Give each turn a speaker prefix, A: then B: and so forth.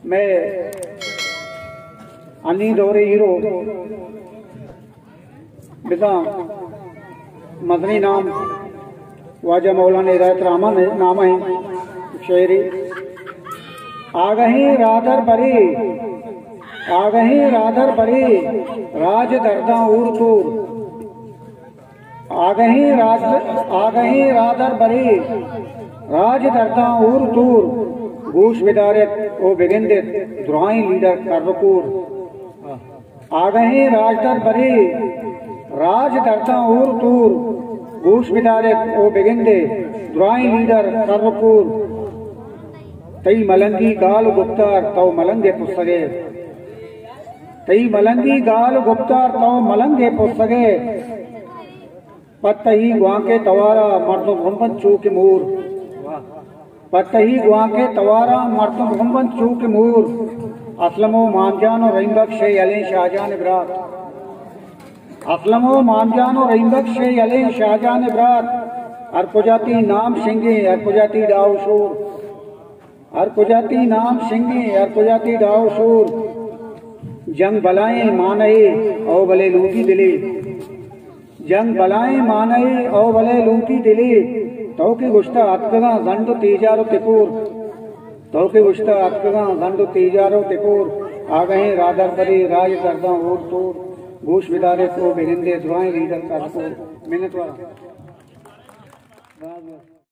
A: मैं अन्नी दौरे हीरो बिदा मदनी नाम वाजा मौलाना हिदायत रहमान नाम है शेरी। आ गही राधर बरी राज दर्दा उर तूर। आ गही राधर बरी राज दर्दा उर तूर। गूश विदारत ओ बिगिंदित दुराई लीडर करकूर। आ गही राजदर बरी राज दर्दा उर तूर। गूश विदारत ओ बिगिंदे दुराई लीडर करकूर। तई मलंगी गाल गुप्तार तव मलंगे पुस्तगे। तई मलंगी गाल गुप्तार तव मलंगे पुस्तगे। पत्तही गुआ के तवारा मर्दो भम्बन चूक मूर। पत्तही गुआ के तवारा मर्दो भम्बन चूक मूर। असलमो मामजानो रहीमबख्श अली शाहजान इब्रात। असलमो मामजानो रहीमबख्श अली शाहजान इब्रात। अरपुजाती नाम सिंगे अरपुजाती डाव शूर। अरपुजाती नाम सिंगे अरपुजाती डाव शूर। जंग बलाएं मानए औ भले लूटी दिली। जंग बलाएं मानए औ भले लूटी दिली। तो की गुश्ता अतकगा गंडो तीजारो तिपूर। तो की गुश्ता अतकगा गंडो तीजारो तिपूर। आ गए राधर बरी राज करदा और तूर। गूश विदारे को बिगिंदे दुआएं लीडर का मिन्नत वाला।